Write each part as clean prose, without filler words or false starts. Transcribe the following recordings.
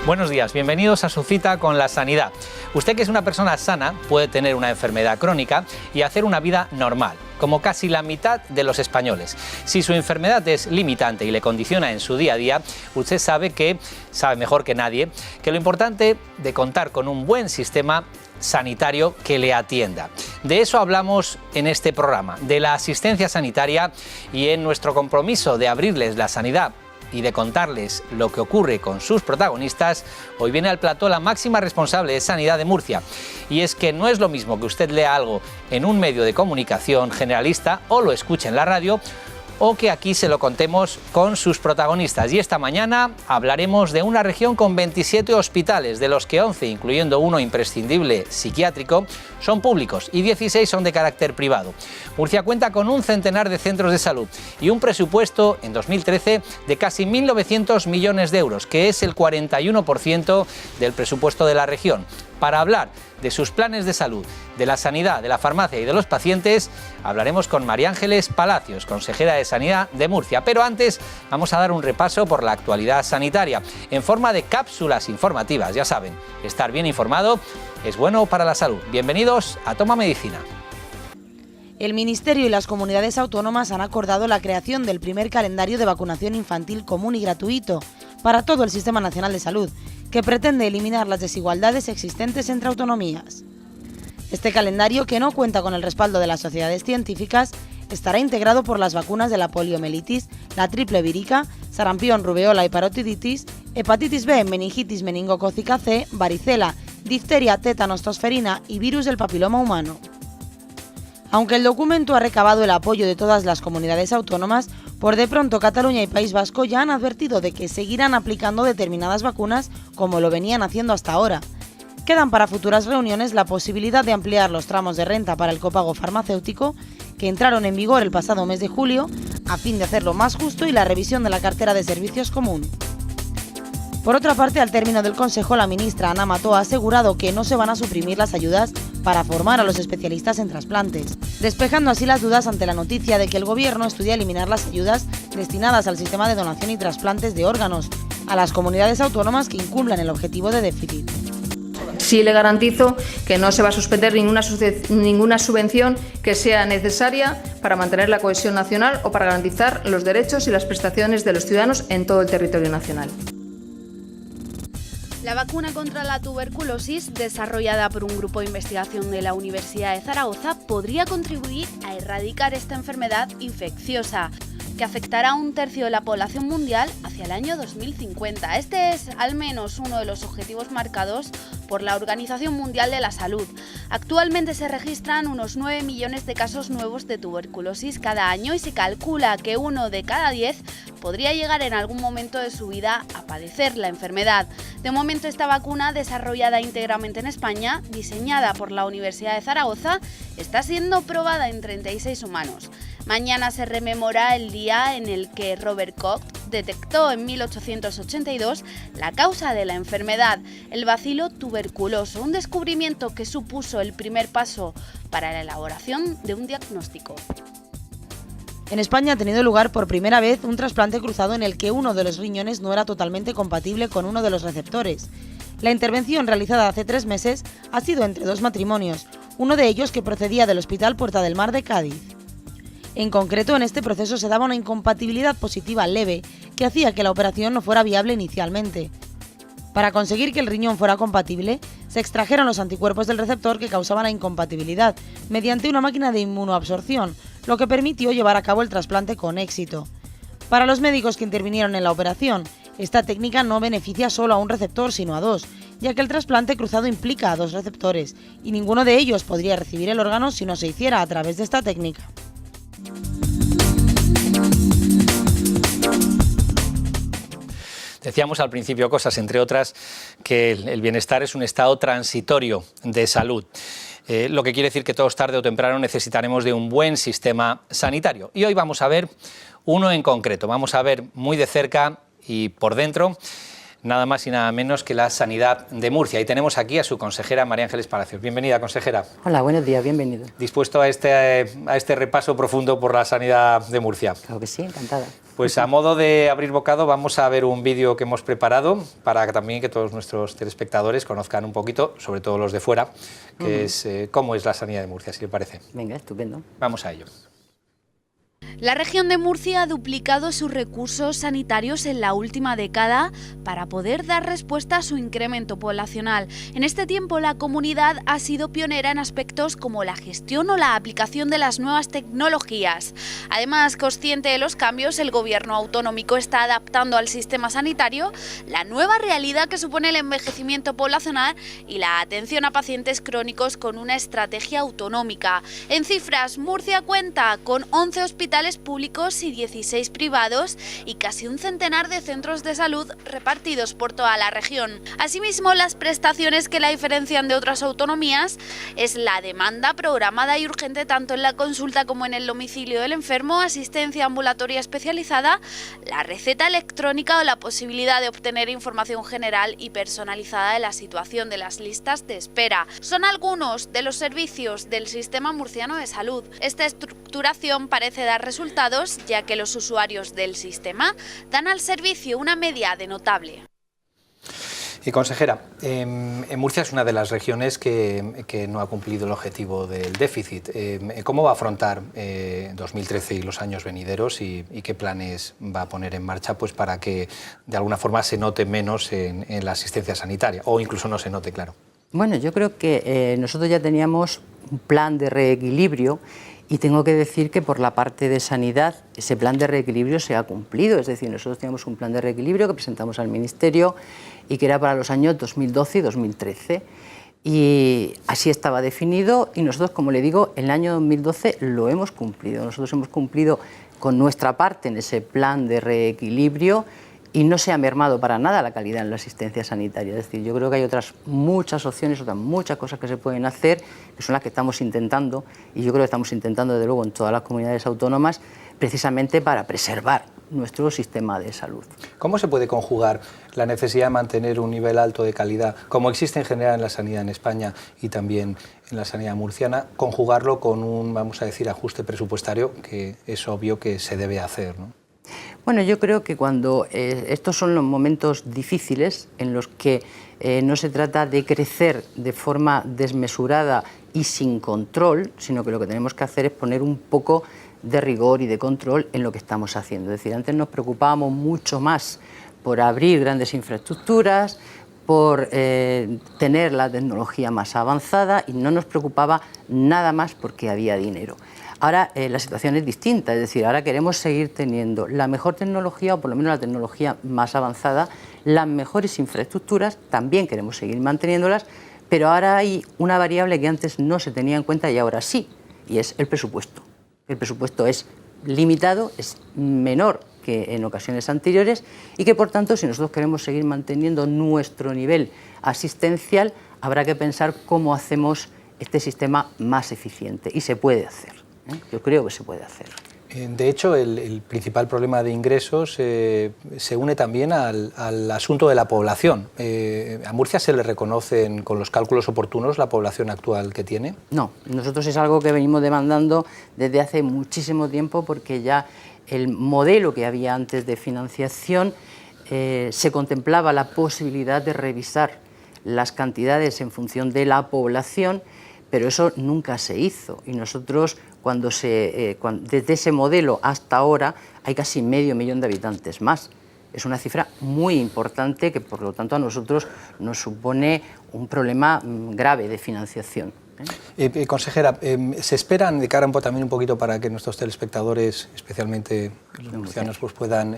Buenos días, bienvenidos a su cita con la sanidad. Usted, que es una persona sana, puede tener una enfermedad crónica y hacer una vida normal, como casi la mitad de los españoles. Si su enfermedad es limitante y le condiciona en su día a día, usted sabe mejor que nadie, que lo importante de contar con un buen sistema sanitario que le atienda. De eso hablamos en este programa, de la asistencia sanitaria, y en nuestro compromiso de abrirles la sanidad y de contarles lo que ocurre con sus protagonistas, hoy viene al plató la máxima responsable de Sanidad de Murcia. Y es que no es lo mismo que usted lea algo en un medio de comunicación generalista o lo escuche en la radio, o que aquí se lo contemos con sus protagonistas. Y esta mañana hablaremos de una región con 27 hospitales, de los que 11, incluyendo uno imprescindible psiquiátrico, son públicos y 16 son de carácter privado. Murcia cuenta con un centenar de centros de salud y un presupuesto en 2013 de casi 1.900 millones de euros, que es el 41% del presupuesto de la región. Para hablar de sus planes de salud, de la sanidad, de la farmacia y de los pacientes, hablaremos con María Ángeles Palacios, consejera de Sanidad de Murcia. Pero antes vamos a dar un repaso por la actualidad sanitaria en forma de cápsulas informativas. Ya saben, estar bien informado es bueno para la salud. Bienvenidos a Toma Medicina. El Ministerio y las comunidades autónomas han acordado la creación del primer calendario de vacunación infantil común y gratuito para todo el Sistema Nacional de Salud, que pretende eliminar las desigualdades existentes entre autonomías. Este calendario, que no cuenta con el respaldo de las sociedades científicas, estará integrado por las vacunas de la poliomielitis, la triple vírica, sarampión, rubeola y parotiditis, hepatitis B, meningitis meningocócica C, varicela, difteria, tétanos, tosferina y virus del papiloma humano. Aunque el documento ha recabado el apoyo de todas las comunidades autónomas, por de pronto Cataluña y País Vasco ya han advertido de que seguirán aplicando determinadas vacunas como lo venían haciendo hasta ahora. Quedan para futuras reuniones la posibilidad de ampliar los tramos de renta para el copago farmacéutico, que entraron en vigor el pasado mes de julio, a fin de hacerlo más justo, y la revisión de la cartera de servicios común. Por otra parte, al término del Consejo, la ministra Ana Mato ha asegurado que no se van a suprimir las ayudas para formar a los especialistas en trasplantes, despejando así las dudas ante la noticia de que el Gobierno estudia eliminar las ayudas destinadas al sistema de donación y trasplantes de órganos a las comunidades autónomas que incumplan el objetivo de déficit. Sí le garantizo que no se va a suspender ninguna subvención que sea necesaria para mantener la cohesión nacional o para garantizar los derechos y las prestaciones de los ciudadanos en todo el territorio nacional. La vacuna contra la tuberculosis, desarrollada por un grupo de investigación de la Universidad de Zaragoza, podría contribuir a erradicar esta enfermedad infecciosa, que afectará a 1/3 de la población mundial hacia el año 2050. Este es al menos uno de los objetivos marcados por la Organización Mundial de la Salud. Actualmente se registran unos 9 millones de casos nuevos de tuberculosis cada año y se calcula que 1 de cada 10 podría llegar en algún momento de su vida a padecer la enfermedad. De momento, esta vacuna, desarrollada íntegramente en España, diseñada por la Universidad de Zaragoza, está siendo probada en 36 humanos. Mañana se rememora el día en el que Robert Koch detectó en 1882 la causa de la enfermedad, el bacilo tuberculoso, un descubrimiento que supuso el primer paso para la elaboración de un diagnóstico. En España ha tenido lugar por primera vez un trasplante cruzado en el que uno de los riñones no era totalmente compatible con uno de los receptores. La intervención, realizada hace 3 meses, ha sido entre 2 matrimonios, uno de ellos que procedía del Hospital Puerta del Mar de Cádiz. En concreto, en este proceso se daba una incompatibilidad positiva leve que hacía que la operación no fuera viable inicialmente. Para conseguir que el riñón fuera compatible, se extrajeron los anticuerpos del receptor que causaban la incompatibilidad mediante una máquina de inmunoabsorción, lo que permitió llevar a cabo el trasplante con éxito. Para los médicos que intervinieron en la operación, esta técnica no beneficia solo a un receptor, sino a 2, ya que el trasplante cruzado implica a 2 receptores, y ninguno de ellos podría recibir el órgano si no se hiciera a través de esta técnica. Decíamos al principio cosas, entre otras, que el bienestar es un estado transitorio de salud. Lo que quiere decir que todos tarde o temprano necesitaremos de un buen sistema sanitario. Y hoy vamos a ver uno en concreto, vamos a ver muy de cerca y por dentro nada más y nada menos que la sanidad de Murcia. Y tenemos aquí a su consejera María Ángeles Palacios. Bienvenida, consejera. Hola, buenos días, bienvenido. ¿Dispuesto a este repaso profundo por la sanidad de Murcia? Claro que sí, encantada. Pues a modo de abrir bocado vamos a ver un vídeo que hemos preparado para que también que todos nuestros telespectadores conozcan un poquito, sobre todo los de fuera, que es cómo es la sanidad de Murcia, si le parece. Venga, estupendo. Vamos a ello. La región de Murcia ha duplicado sus recursos sanitarios en la última década para poder dar respuesta a su incremento poblacional. En este tiempo, la comunidad ha sido pionera en aspectos como la gestión o la aplicación de las nuevas tecnologías. Además, consciente de los cambios, el gobierno autonómico está adaptando al sistema sanitario la nueva realidad que supone el envejecimiento poblacional y la atención a pacientes crónicos con una estrategia autonómica. En cifras, Murcia cuenta con 11 hospitales públicos y 16 privados y casi un centenar de centros de salud repartidos por toda la región. Asimismo, las prestaciones que la diferencian de otras autonomías es la demanda programada y urgente tanto en la consulta como en el domicilio del enfermo, asistencia ambulatoria especializada, la receta electrónica o la posibilidad de obtener información general y personalizada de la situación de las listas de espera. Son algunos de los servicios del sistema murciano de salud. Esta estructuración parece dar resultados, ya que los usuarios del sistema dan al servicio una media de notable. Y consejera, Murcia es una de las regiones que no ha cumplido el objetivo del déficit. ¿Cómo va a afrontar 2013 y los años venideros y qué planes va a poner en marcha pues, para que de alguna forma se note menos en la asistencia sanitaria o incluso no se note, claro? Bueno, yo creo que nosotros ya teníamos un plan de reequilibrio. Y tengo que decir que por la parte de sanidad ese plan de reequilibrio se ha cumplido, es decir, nosotros teníamos un plan de reequilibrio que presentamos al Ministerio y que era para los años 2012 y 2013. Y así estaba definido y nosotros, como le digo, en el año 2012 lo hemos cumplido. Nosotros hemos cumplido con nuestra parte en ese plan de reequilibrio y no se ha mermado para nada la calidad en la asistencia sanitaria. Es decir, yo creo que hay otras muchas opciones, otras muchas cosas que se pueden hacer, que son las que estamos intentando, y yo creo que estamos intentando, desde luego, en todas las comunidades autónomas, precisamente para preservar nuestro sistema de salud. ¿Cómo se puede conjugar la necesidad de mantener un nivel alto de calidad, como existe en general en la sanidad en España y también en la sanidad murciana, conjugarlo con un, vamos a decir, ajuste presupuestario, que es obvio que se debe hacer, ¿no? Bueno, yo creo que cuando estos son los momentos difíciles en los que no se trata de crecer de forma desmesurada y sin control, sino que lo que tenemos que hacer es poner un poco de rigor y de control en lo que estamos haciendo. Es decir, antes nos preocupábamos mucho más por abrir grandes infraestructuras, por tener la tecnología más avanzada y no nos preocupaba nada más porque había dinero. Ahora la situación es distinta, es decir, ahora queremos seguir teniendo la mejor tecnología, o por lo menos la tecnología más avanzada, las mejores infraestructuras, también queremos seguir manteniéndolas, pero ahora hay una variable que antes no se tenía en cuenta y ahora sí, y es el presupuesto. El presupuesto es limitado, es menor que en ocasiones anteriores y que, por tanto, si nosotros queremos seguir manteniendo nuestro nivel asistencial, habrá que pensar cómo hacemos este sistema más eficiente, y se puede hacer. Yo creo que se puede hacer. De hecho, el principal problema de ingresos se une también al asunto de la población. ¿A Murcia se le reconocen con los cálculos oportunos la población actual que tiene? No, nosotros es algo que venimos demandando desde hace muchísimo tiempo, porque ya el modelo que había antes de financiación se contemplaba la posibilidad de revisar las cantidades en función de la población, pero eso nunca se hizo y nosotros desde ese modelo hasta ahora hay casi 500.000 de habitantes más. Es una cifra muy importante que, por lo tanto, a nosotros nos supone un problema grave de financiación. Consejera, ¿se esperan, de cara también un poquito para que nuestros telespectadores, especialmente los murcianos, pues puedan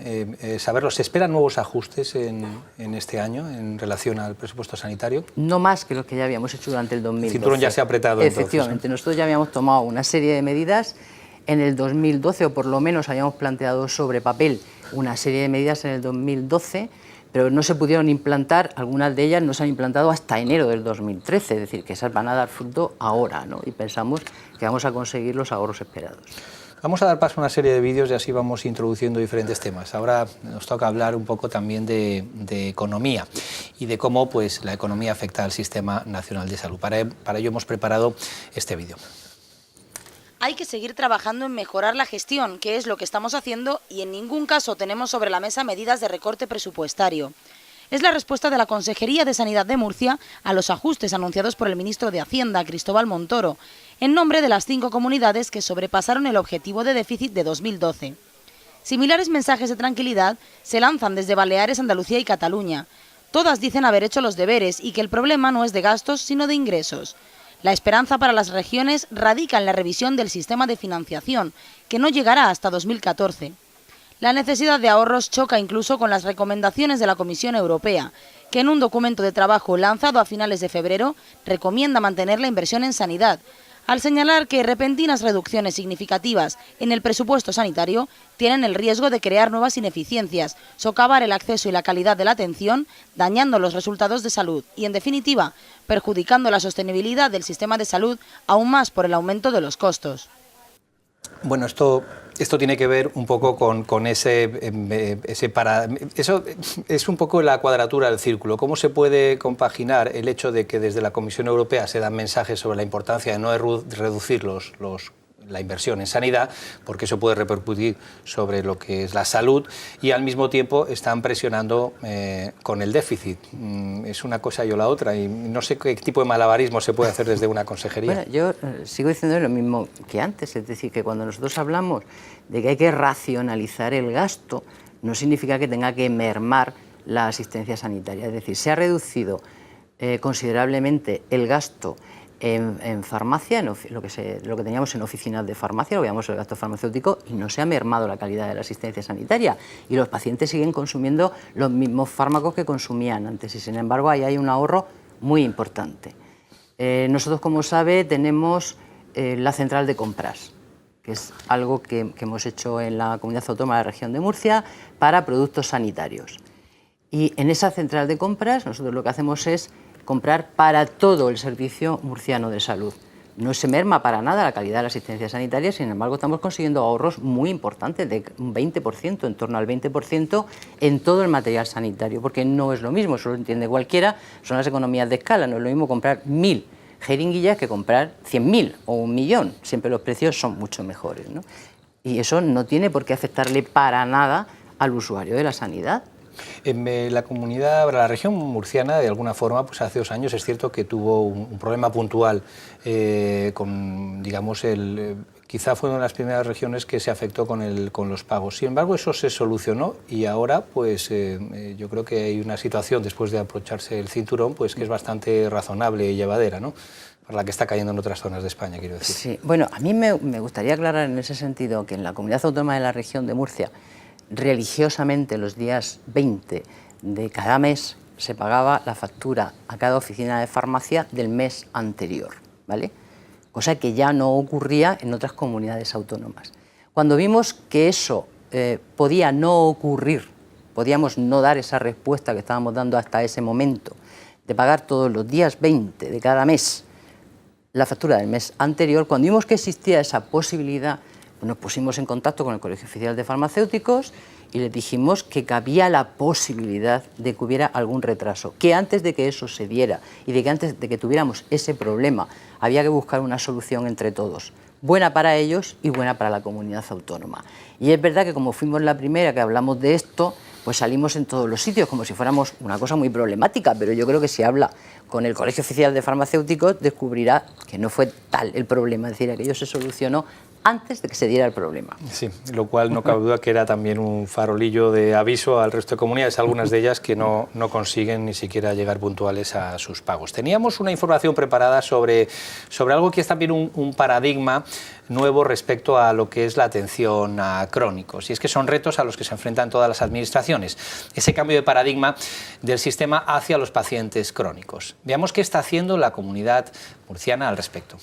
saberlo, ¿se esperan nuevos ajustes en este año en relación al presupuesto sanitario? No más que los que ya habíamos hecho durante el 2012. El cinturón ya se ha apretado. Efectivamente, entonces, ¿no? Nosotros ya habíamos tomado una serie de medidas en el 2012, o por lo menos habíamos planteado sobre papel una serie de medidas en el 2012, pero no se pudieron implantar, algunas de ellas no se han implantado hasta enero del 2013, es decir, que esas van a dar fruto ahora, ¿no? Y pensamos que vamos a conseguir los ahorros esperados. Vamos a dar paso a una serie de vídeos y así vamos introduciendo diferentes temas. Ahora nos toca hablar un poco también de economía y de cómo pues, la economía afecta al Sistema Nacional de Salud. Para ello hemos preparado este vídeo. Hay que seguir trabajando en mejorar la gestión, que es lo que estamos haciendo, y en ningún caso tenemos sobre la mesa medidas de recorte presupuestario. Es la respuesta de la Consejería de Sanidad de Murcia a los ajustes anunciados por el ministro de Hacienda, Cristóbal Montoro, en nombre de las 5 comunidades que sobrepasaron el objetivo de déficit de 2012. Similares mensajes de tranquilidad se lanzan desde Baleares, Andalucía y Cataluña. Todas dicen haber hecho los deberes y que el problema no es de gastos, sino de ingresos. La esperanza para las regiones radica en la revisión del sistema de financiación, que no llegará hasta 2014. La necesidad de ahorros choca incluso con las recomendaciones de la Comisión Europea, que en un documento de trabajo lanzado a finales de febrero recomienda mantener la inversión en sanidad, al señalar que repentinas reducciones significativas en el presupuesto sanitario tienen el riesgo de crear nuevas ineficiencias, socavar el acceso y la calidad de la atención, dañando los resultados de salud y, en definitiva, perjudicando la sostenibilidad del sistema de salud aún más por el aumento de los costos. Bueno, esto tiene que ver un poco con eso es un poco la cuadratura del círculo. ¿Cómo se puede compaginar el hecho de que desde la Comisión Europea se dan mensajes sobre la importancia de no reducir la inversión en sanidad, porque eso puede repercutir sobre lo que es la salud, y al mismo tiempo están presionando con el déficit? Es una cosa y la otra, y no sé qué tipo de malabarismo se puede hacer desde una consejería. Bueno, yo sigo diciendo lo mismo que antes, es decir, que cuando nosotros hablamos de que hay que racionalizar el gasto, no significa que tenga que mermar la asistencia sanitaria. Es decir, se ha reducido considerablemente el gasto en farmacia, lo que teníamos en oficinas de farmacia, lo veíamos el gasto farmacéutico, y no se ha mermado la calidad de la asistencia sanitaria, y los pacientes siguen consumiendo los mismos fármacos que consumían antes, y sin embargo ahí hay un ahorro muy importante. Nosotros, como sabe, tenemos la central de compras, que es algo que hemos hecho en la Comunidad Autónoma de la Región de Murcia para productos sanitarios. Y en esa central de compras nosotros lo que hacemos es comprar para todo el servicio murciano de salud. No se merma para nada la calidad de la asistencia sanitaria, sin embargo estamos consiguiendo ahorros muy importantes, de un 20%, en torno al 20% en todo el material sanitario, porque no es lo mismo, eso lo entiende cualquiera, son las economías de escala, no es lo mismo comprar 1000 jeringuillas que comprar 100.000 o 1.000.000, siempre los precios son mucho mejores, ¿no? Y eso no tiene por qué afectarle para nada al usuario de la sanidad. En la comunidad, la región murciana, de alguna forma, pues hace 2 años es cierto que tuvo un problema puntual con, digamos, quizá fue una de las primeras regiones que se afectó con los pagos. Sin embargo, eso se solucionó y ahora, pues, yo creo que hay una situación, después de abrocharse el cinturón, pues que es bastante razonable y llevadera, ¿no?, para la que está cayendo en otras zonas de España, quiero decir. Sí, bueno, a mí me gustaría aclarar en ese sentido que en la Comunidad Autónoma de la Región de Murcia, religiosamente los días 20 de cada mes se pagaba la factura a cada oficina de farmacia del mes anterior, ¿vale? Cosa que ya no ocurría en otras comunidades autónomas. Cuando vimos que eso podía no ocurrir, podíamos no dar esa respuesta que estábamos dando hasta ese momento, de pagar todos los días 20 de cada mes la factura del mes anterior, cuando vimos que existía esa posibilidad, nos pusimos en contacto con el Colegio Oficial de Farmacéuticos y les dijimos que cabía la posibilidad de que hubiera algún retraso, que antes de que eso se diera y de que antes de que tuviéramos ese problema había que buscar una solución entre todos, buena para ellos y buena para la comunidad autónoma. Y es verdad que como fuimos la primera que hablamos de esto, pues salimos en todos los sitios como si fuéramos una cosa muy problemática, pero yo creo que si habla con el Colegio Oficial de Farmacéuticos descubrirá que no fue tal el problema, es decir, aquello se solucionó antes de que se diera el problema. Sí, lo cual no cabe duda que era también un farolillo de aviso al resto de comunidades, algunas de ellas que no consiguen ni siquiera llegar puntuales a sus pagos. Teníamos una información preparada sobre algo que es también un paradigma nuevo respecto a lo que es la atención a crónicos, y es que son retos a los que se enfrentan todas las administraciones, ese cambio de paradigma del sistema hacia los pacientes crónicos. Veamos qué está haciendo la comunidad murciana al respecto.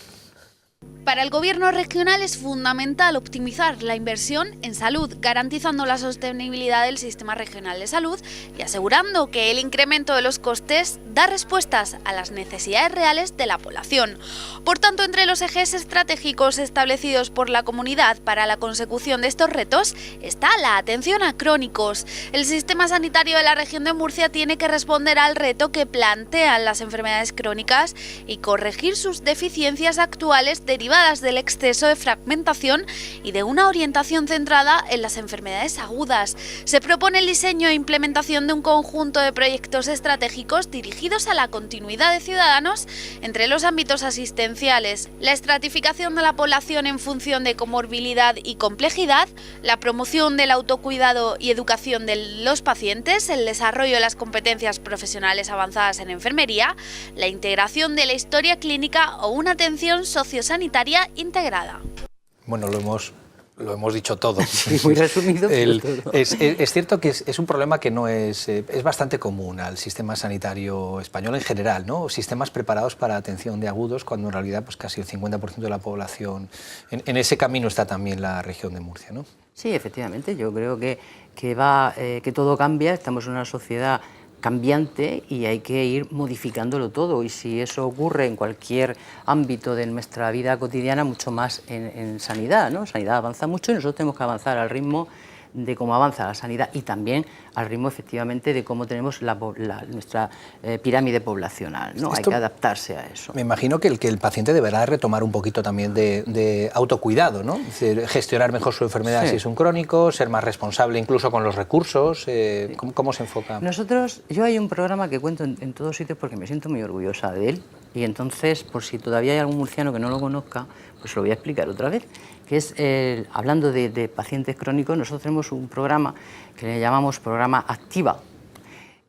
Para el Gobierno regional es fundamental optimizar la inversión en salud, garantizando la sostenibilidad del sistema regional de salud y asegurando que el incremento de los costes da respuestas a las necesidades reales de la población. Por tanto, entre los ejes estratégicos establecidos por la comunidad para la consecución de estos retos está la atención a crónicos. El sistema sanitario de la región de Murcia tiene que responder al reto que plantean las enfermedades crónicas y corregir sus deficiencias actuales derivadas del exceso de fragmentación y de una orientación centrada en las enfermedades agudas. Se propone el diseño e implementación de un conjunto de proyectos estratégicos dirigidos a la continuidad de ciudadanos entre los ámbitos asistenciales, la estratificación de la población en función de comorbilidad y complejidad, la promoción del autocuidado y educación de los pacientes, el desarrollo de las competencias profesionales avanzadas en enfermería, la integración de la historia clínica o una atención sociosanitaria integrada. Bueno, lo hemos dicho todo. Sí, muy resumido. Todo. Es cierto que es un problema que no es bastante común al sistema sanitario español en general, ¿no? Sistemas preparados para atención de agudos, cuando en realidad pues casi el 50% de la población, en ese camino está también la región de Murcia, ¿no? Sí, efectivamente, yo creo que todo cambia, estamos en una sociedad cambiante y hay que ir modificándolo todo, y si eso ocurre en cualquier ámbito de nuestra vida cotidiana, mucho más en sanidad, ¿no? Sanidad avanza mucho y nosotros tenemos que avanzar al ritmo de cómo avanza la sanidad y también al ritmo efectivamente de cómo tenemos nuestra pirámide poblacional, ¿no? Hay que adaptarse a eso. Me imagino que el paciente deberá retomar un poquito también de autocuidado, ¿no? Es decir, gestionar mejor su enfermedad si es un crónico, ser más responsable incluso con los recursos. ¿Cómo se enfoca? Yo hay un programa que cuento en todos sitios porque me siento muy orgullosa de él, y entonces, por si todavía hay algún murciano que no lo conozca, pues lo voy a explicar otra vez, que es, hablando de pacientes crónicos, nosotros tenemos un programa que le llamamos Programa Activa,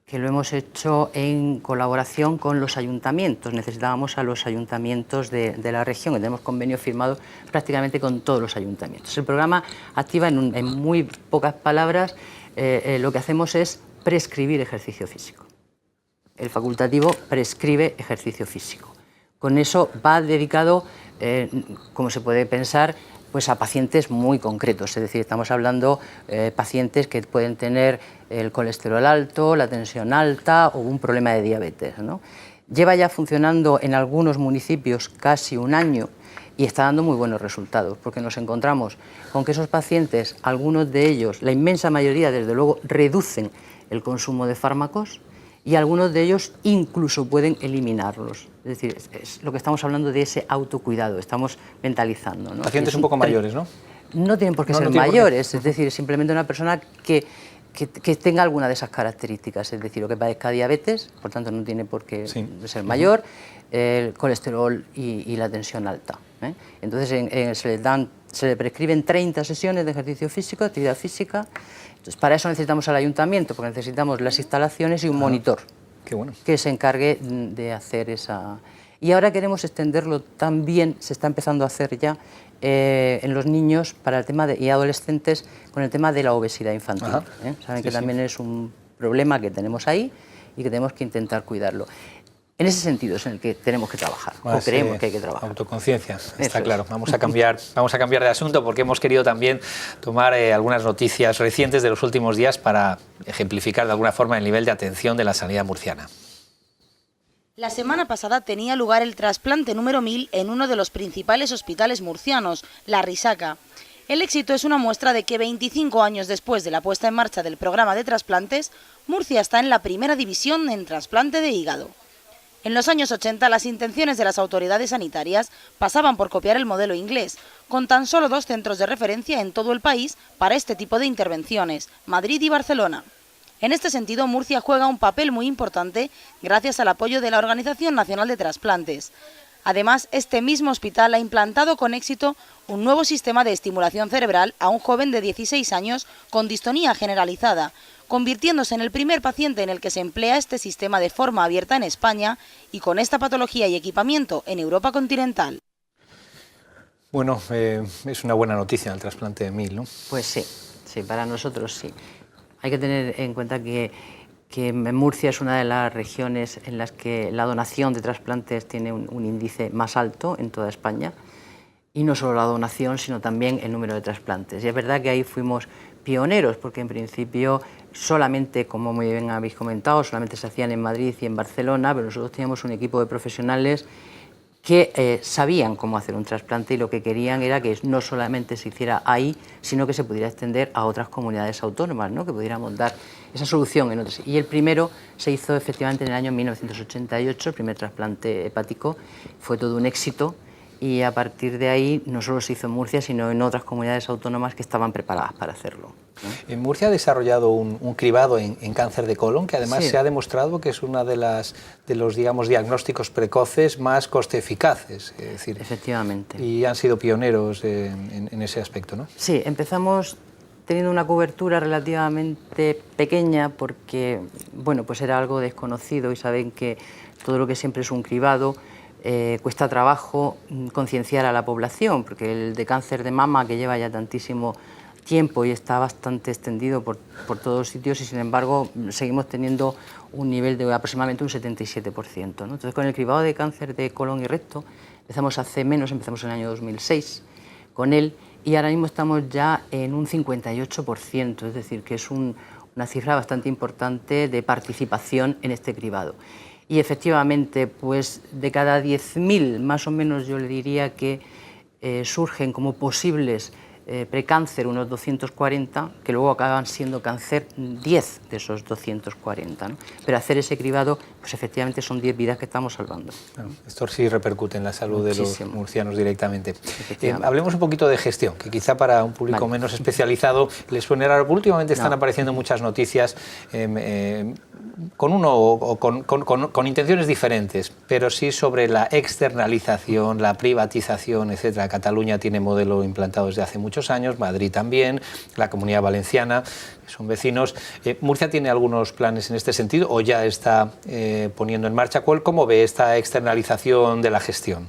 que lo hemos hecho en colaboración con los ayuntamientos. Necesitábamos a los ayuntamientos de la región, y tenemos convenios firmados prácticamente con todos los ayuntamientos. El Programa Activa, en muy pocas palabras, lo que hacemos es prescribir ejercicio físico. El facultativo prescribe ejercicio físico. Con eso va dedicado, como se puede pensar, pues a pacientes muy concretos, es decir, estamos hablando de pacientes que pueden tener el colesterol alto, la tensión alta o un problema de diabetes, ¿no? Lleva ya funcionando en algunos municipios casi un año y está dando muy buenos resultados, porque nos encontramos con que esos pacientes, algunos de ellos, la inmensa mayoría, desde luego, reducen el consumo de fármacos, y algunos de ellos incluso pueden eliminarlos. Es decir, es lo que estamos hablando de ese autocuidado, estamos mentalizando, ¿no? Pacientes un poco mayores, ¿no? No tienen por qué ser mayores, es decir, simplemente una persona que tenga alguna de esas características, es decir, o que padezca diabetes, por tanto no tiene por qué ser mayor, el colesterol y la tensión alta, ¿eh? Entonces se le prescriben 30 sesiones de ejercicio físico, de actividad física. Entonces, para eso necesitamos al ayuntamiento, porque necesitamos las instalaciones y un monitor que se encargue de hacer esa... Y ahora queremos extenderlo también, se está empezando a hacer ya, en los niños para el tema y adolescentes con el tema de la obesidad infantil. Saben que también es un problema que tenemos ahí y que tenemos que intentar cuidarlo. En ese sentido es en el que tenemos que trabajar, o creemos que hay que trabajar. Autoconciencia, está claro. Vamos a cambiar de asunto, porque hemos querido también tomar algunas noticias recientes de los últimos días para ejemplificar de alguna forma el nivel de atención de la sanidad murciana. La semana pasada tenía lugar el trasplante número 1000 en uno de los principales hospitales murcianos, La Risaca. El éxito es una muestra de que 25 años después de la puesta en marcha del programa de trasplantes, Murcia está en la primera división en trasplante de hígado. En los años 80 las intenciones de las autoridades sanitarias pasaban por copiar el modelo inglés, con tan solo 2 centros de referencia en todo el país para este tipo de intervenciones, Madrid y Barcelona. En este sentido, Murcia juega un papel muy importante gracias al apoyo de la Organización Nacional de Trasplantes. Además, este mismo hospital ha implantado con éxito un nuevo sistema de estimulación cerebral a un joven de 16 años con distonía generalizada, convirtiéndose en el primer paciente en el que se emplea este sistema de forma abierta en España y con esta patología y equipamiento en Europa continental. Bueno, es una buena noticia el trasplante de 1000, ¿no? Pues sí, para nosotros sí. Hay que tener en cuenta que Murcia es una de las regiones en las que la donación de trasplantes tiene un índice más alto en toda España, y no solo la donación, sino también el número de trasplantes. Y es verdad que ahí fuimos pioneros, porque en principio solamente, como muy bien habéis comentado, solamente se hacían en Madrid y en Barcelona, pero nosotros teníamos un equipo de profesionales que sabían cómo hacer un trasplante, y lo que querían era que no solamente se hiciera ahí, sino que se pudiera extender a otras comunidades autónomas, ¿no? Que pudiéramos dar esa solución en otras. Y el primero se hizo efectivamente en el año 1988, el primer trasplante hepático, fue todo un éxito, y a partir de ahí no solo se hizo en Murcia, sino en otras comunidades autónomas que estaban preparadas para hacerlo, ¿no? En Murcia ha desarrollado un cribado en cáncer de colon, que además Sí. se ha demostrado que es uno de los digamos, diagnósticos precoces más coste eficaces. Es decir, Efectivamente. y han sido pioneros en ese aspecto, ¿no? Sí, empezamos teniendo una cobertura relativamente pequeña porque, bueno, pues era algo desconocido y saben que todo lo que siempre es un cribado cuesta trabajo concienciar a la población, porque el de cáncer de mama, que lleva ya tantísimo tiempo y está bastante extendido por todos sitios, y sin embargo seguimos teniendo un nivel de aproximadamente un 77%, ¿no? Entonces, con el cribado de cáncer de colon y recto empezamos empezamos en el año 2006 con él, y ahora mismo estamos ya en un 58%, es decir, que es una cifra bastante importante de participación en este cribado. Y efectivamente, pues de cada 10.000, más o menos, yo le diría que surgen como posibles precáncer unos 240, que luego acaban siendo cáncer 10 de esos 240, ¿no? Pero hacer ese cribado, pues efectivamente son 10 vidas que estamos salvando. Bueno, esto sí repercute en la salud Muchísimo. de los murcianos directamente. Hablemos un poquito de gestión, que quizá para un público menos especializado les suene raro. Últimamente están apareciendo muchas noticias con intenciones diferentes, pero sí sobre la externalización, la privatización, etcétera. Cataluña tiene modelo implantado desde hace muchos años, Madrid también, la Comunidad Valenciana, son vecinos. ¿Murcia tiene algunos planes en este sentido o ya está poniendo en marcha? ¿Cómo ve esta externalización de la gestión?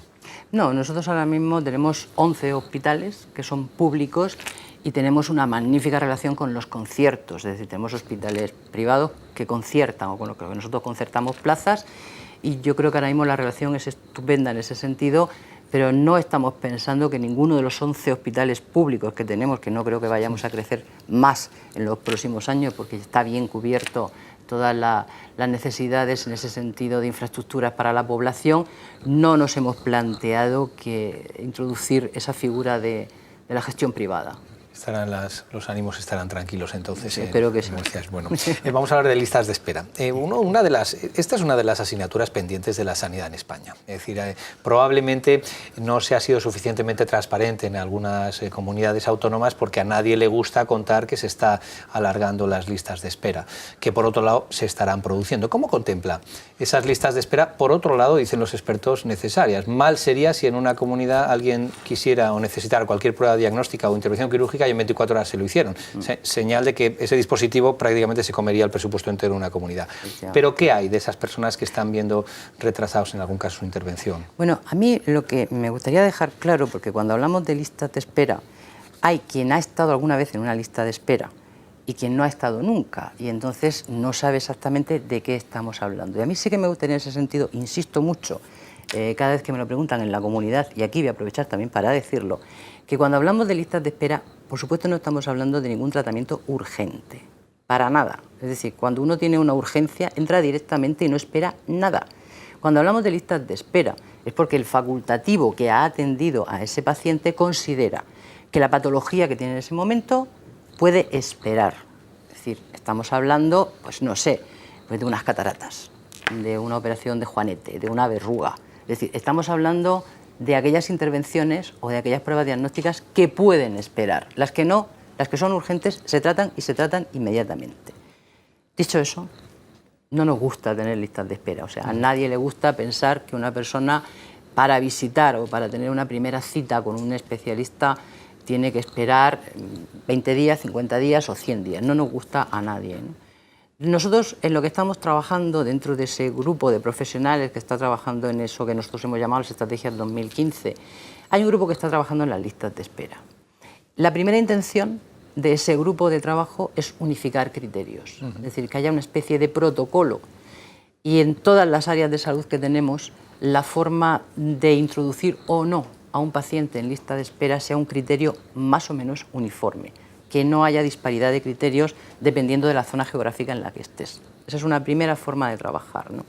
No, nosotros ahora mismo tenemos 11 hospitales que son públicos y tenemos una magnífica relación con los conciertos, es decir, tenemos hospitales privados que conciertan, o con lo que nosotros concertamos plazas, y yo creo que ahora mismo la relación es estupenda en ese sentido, pero no estamos pensando que ninguno de los 11 hospitales públicos que tenemos, que no creo que vayamos a crecer más en los próximos años, porque está bien cubierto todas las necesidades en ese sentido de infraestructuras para la población, no nos hemos planteado que introducir esa figura de la gestión privada. Los ánimos estarán tranquilos entonces. Sí, espero que sí. Bueno, vamos a hablar de listas de espera. Esta es una de las asignaturas pendientes de la sanidad en España. Es decir, probablemente no se ha sido suficientemente transparente en algunas comunidades autónomas porque a nadie le gusta contar que se está alargando las listas de espera, que por otro lado se estarán produciendo. ¿Cómo contempla esas listas de espera? Por otro lado, dicen los expertos, necesarias. Mal sería si en una comunidad alguien quisiera o necesitara cualquier prueba diagnóstica o intervención quirúrgica y en 24 horas se lo hicieron. Señal de que ese dispositivo prácticamente se comería el presupuesto entero de una comunidad. Pero ¿qué hay de esas personas que están viendo retrasados en algún caso su intervención? Bueno, a mí lo que me gustaría dejar claro, porque cuando hablamos de listas de espera, hay quien ha estado alguna vez en una lista de espera y quien no ha estado nunca, y entonces no sabe exactamente de qué estamos hablando. Y a mí sí que me gustaría en ese sentido, insisto mucho, cada vez que me lo preguntan en la comunidad, y aquí voy a aprovechar también para decirlo, que cuando hablamos de listas de espera, por supuesto no estamos hablando de ningún tratamiento urgente, para nada. Es decir, cuando uno tiene una urgencia, entra directamente y no espera nada. Cuando hablamos de listas de espera, es porque el facultativo que ha atendido a ese paciente considera que la patología que tiene en ese momento puede esperar. Es decir, estamos hablando, pues no sé, pues de unas cataratas, de una operación de juanete, de una verruga. Es decir, estamos hablando de aquellas intervenciones o de aquellas pruebas diagnósticas que pueden esperar. Las que no, las que son urgentes, se tratan y se tratan inmediatamente. Dicho eso, no nos gusta tener listas de espera. O sea, a nadie le gusta pensar que una persona para visitar o para tener una primera cita con un especialista tiene que esperar 20 días, 50 días o 100 días. No nos gusta a nadie, ¿no? Nosotros, en lo que estamos trabajando dentro de ese grupo de profesionales que está trabajando en eso que nosotros hemos llamado las estrategias 2015, hay un grupo que está trabajando en las listas de espera. La primera intención de ese grupo de trabajo es unificar criterios, es decir, que haya una especie de protocolo, y en todas las áreas de salud que tenemos, la forma de introducir o no a un paciente en lista de espera sea un criterio más o menos uniforme, que no haya disparidad de criterios dependiendo de la zona geográfica en la que estés. Esa es una primera forma de trabajar, ¿no?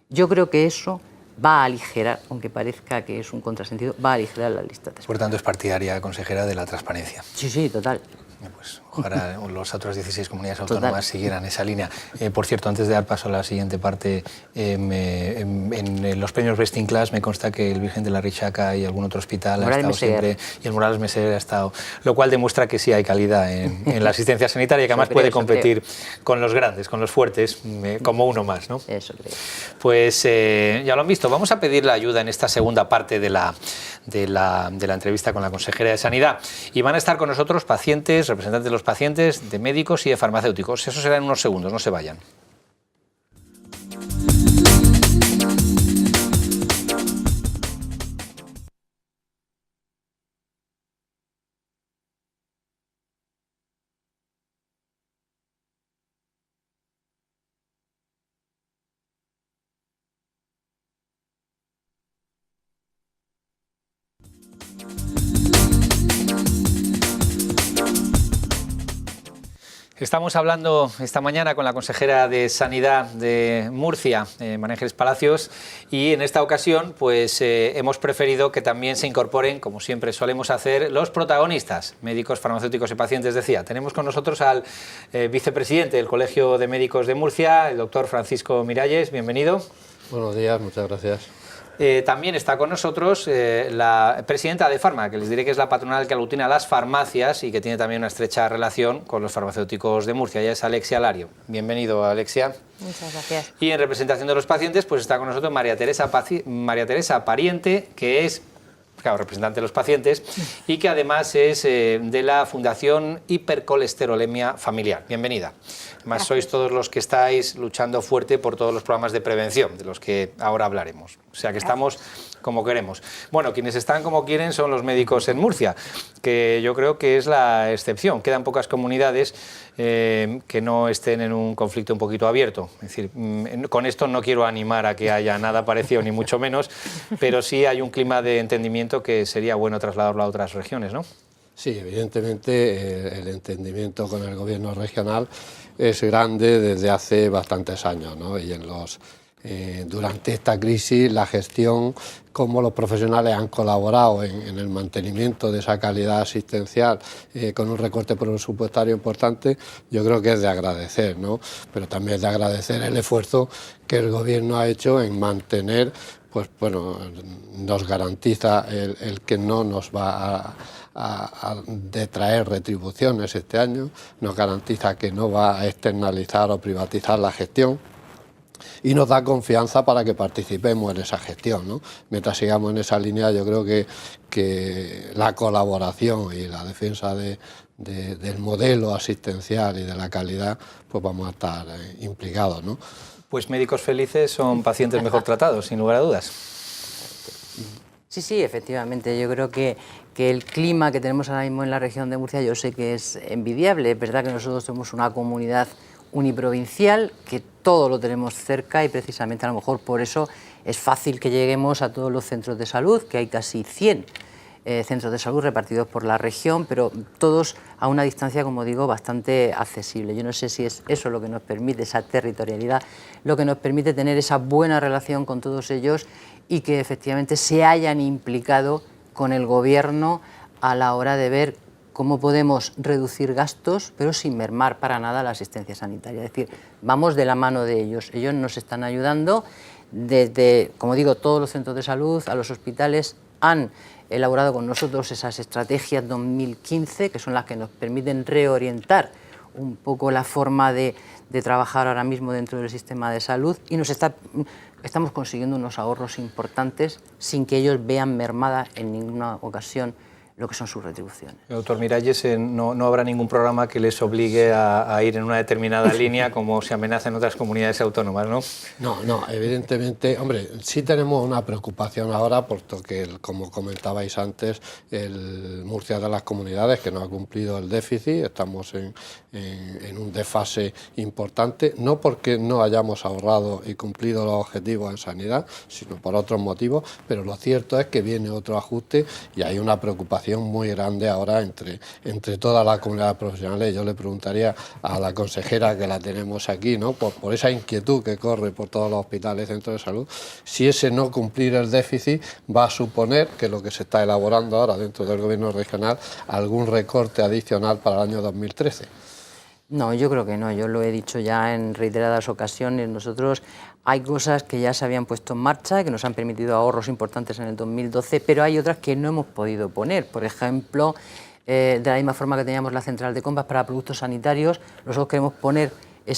Yo creo que eso va a aligerar, aunque parezca que es un contrasentido, va a aligerar las listas de espera. Por tanto, es partidaria, consejera, de la transparencia. Sí, sí, total. Pues ojalá las otras 16 comunidades autónomas siguieran esa línea. Por cierto, antes de dar paso a la siguiente parte, en los premios Best in Class me consta que el Virgen de la Richaca y algún otro hospital ha estado siempre, y el Morales Meseguer ha estado, lo cual demuestra que sí hay calidad en la asistencia sanitaria y que además puede competir con los grandes, con los fuertes, como uno más, ¿no? Eso creo. Pues ya lo han visto, vamos a pedir la ayuda en esta segunda parte de la entrevista con la consejera de Sanidad, y van a estar con nosotros pacientes, representantes de los pacientes, de médicos y de farmacéuticos. Eso será en unos segundos, no se vayan. Estamos hablando esta mañana con la consejera de Sanidad de Murcia, María Ángeles Palacios, y en esta ocasión pues hemos preferido que también se incorporen, como siempre solemos hacer, los protagonistas, médicos, farmacéuticos y pacientes. Decía, tenemos con nosotros al vicepresidente del Colegio de Médicos de Murcia, el doctor Francisco Miralles. Bienvenido. Buenos días, muchas gracias. También está con nosotros la presidenta de Farma, que les diré que es la patronal que aglutina las farmacias y que tiene también una estrecha relación con los farmacéuticos de Murcia. Ella es Alexia Lario. Bienvenido, Alexia. Muchas gracias. Y en representación de los pacientes pues está con nosotros María Teresa Pariente, que es representante de los pacientes y que además es de la Fundación Hipercolesterolemia Familiar. Bienvenida. Además sois todos los que estáis luchando fuerte por todos los programas de prevención, de los que ahora hablaremos. O sea que estamos como queremos. Bueno, quienes están como quieren son los médicos en Murcia, que yo creo que es la excepción. Quedan pocas comunidades que no estén en un conflicto un poquito abierto. Es decir, con esto no quiero animar a que haya nada parecido, ni mucho menos, pero sí hay un clima de entendimiento que sería bueno trasladarlo a otras regiones, ¿no? Sí, evidentemente el entendimiento con el gobierno regional es grande desde hace bastantes años, ¿no? Y durante esta crisis la gestión, cómo los profesionales han colaborado en el mantenimiento de esa calidad asistencial con un recorte presupuestario importante, yo creo que es de agradecer, ¿no? Pero también es de agradecer el esfuerzo que el gobierno ha hecho en mantener, pues bueno, nos garantiza el que no nos va a detraer retribuciones este año, nos garantiza que no va a externalizar o privatizar la gestión y nos da confianza para que participemos en esa gestión, ¿no? Mientras sigamos en esa línea, yo creo que la colaboración y la defensa del modelo asistencial y de la calidad, pues vamos a estar implicados, ¿no? Pues médicos felices son pacientes mejor tratados, sin lugar a dudas. Sí, efectivamente. Yo creo que el clima que tenemos ahora mismo en la región de Murcia, yo sé que es envidiable. Es verdad que nosotros somos una comunidad uniprovincial, que todo lo tenemos cerca y precisamente a lo mejor por eso es fácil que lleguemos a todos los centros de salud, que hay casi 100 centros de salud repartidos por la región, pero todos a una distancia, como digo, bastante accesible. Yo no sé si es eso lo que nos permite, esa territorialidad, lo que nos permite tener esa buena relación con todos ellos y que efectivamente se hayan implicado con el gobierno a la hora de ver cómo podemos reducir gastos, pero sin mermar para nada la asistencia sanitaria. Es decir, vamos de la mano de ellos. Ellos nos están ayudando desde, como digo, todos los centros de salud, a los hospitales, han elaborado con nosotros esas estrategias 2015, que son las que nos permiten reorientar un poco la forma de trabajar ahora mismo dentro del sistema de salud y estamos consiguiendo unos ahorros importantes sin que ellos vean mermada en ninguna ocasión lo que son sus retribuciones. Doctor Miralles, no habrá ningún programa que les obligue a ir en una determinada línea como se amenaza en otras comunidades autónomas, ¿no? No, evidentemente, hombre, sí tenemos una preocupación ahora, puesto que, como comentabais antes, el Murcia de las comunidades que no ha cumplido el déficit, estamos en un desfase importante, no porque no hayamos ahorrado y cumplido los objetivos en sanidad, sino por otros motivos, pero lo cierto es que viene otro ajuste y hay una preocupación preocupación muy grande ahora entre toda la comunidad profesional. Yo le preguntaría a la consejera, que la tenemos aquí, ¿no?, por esa inquietud que corre por todos los hospitales y centros de salud, si ese no cumplir el déficit va a suponer que lo que se está elaborando ahora dentro del Gobierno regional, algún recorte adicional para el año 2013. No, yo creo que no. Yo lo he dicho ya en reiteradas ocasiones. Nosotros hay cosas que ya se habían puesto en marcha, que nos han permitido ahorros importantes en el 2012, pero hay otras que no hemos podido poner. Por ejemplo, de la misma forma que teníamos la central de compras para productos sanitarios, nosotros queremos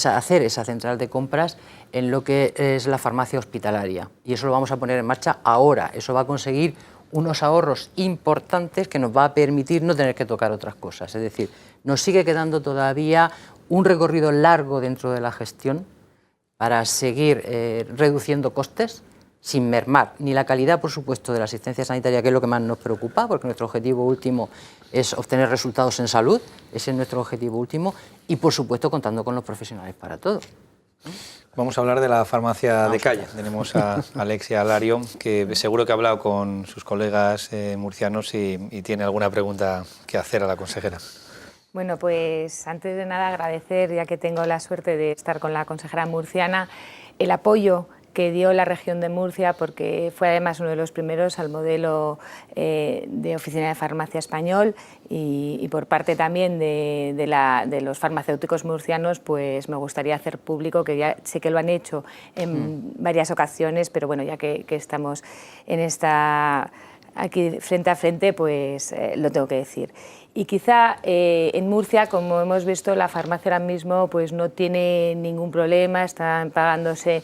hacer esa central de compras en lo que es la farmacia hospitalaria. Y eso lo vamos a poner en marcha ahora. Eso va a conseguir unos ahorros importantes que nos va a permitir no tener que tocar otras cosas. Es decir, nos sigue quedando todavía un recorrido largo dentro de la gestión para seguir reduciendo costes sin mermar ni la calidad, por supuesto, de la asistencia sanitaria, que es lo que más nos preocupa, porque nuestro objetivo último es obtener resultados en salud, ese es nuestro objetivo último, y por supuesto contando con los profesionales para todo. Vamos a hablar de la farmacia de calle. Tenemos a Alexia Alario, que seguro que ha hablado con sus colegas murcianos y tiene alguna pregunta que hacer a la consejera. Bueno, pues antes de nada agradecer, ya que tengo la suerte de estar con la consejera murciana, el apoyo que dio la región de Murcia, porque fue además uno de los primeros al modelo de oficina de farmacia español, y por parte también de los farmacéuticos murcianos, pues me gustaría hacer público, que ya sé que lo han hecho en varias ocasiones, pero bueno, ya que estamos en aquí frente a frente, pues lo tengo que decir. Y quizá en Murcia, como hemos visto, la farmacia ahora mismo pues no tiene ningún problema, están pagándose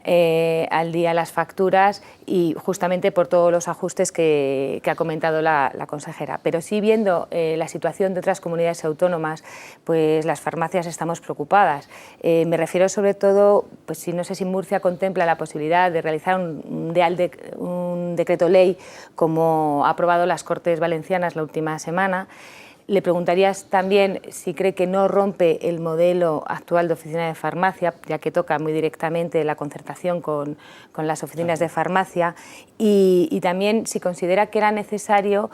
al día las facturas, y justamente por todos los ajustes que ha comentado la consejera. Pero sí, viendo la situación de otras comunidades autónomas, pues las farmacias estamos preocupadas. Me refiero sobre todo, pues si no sé si Murcia contempla la posibilidad de realizar un decreto ley, como ha aprobado las Cortes Valencianas la última semana. Le preguntarías también si cree que no rompe el modelo actual de oficina de farmacia, ya que toca muy directamente la concertación con las oficinas de farmacia, y también si considera que era necesario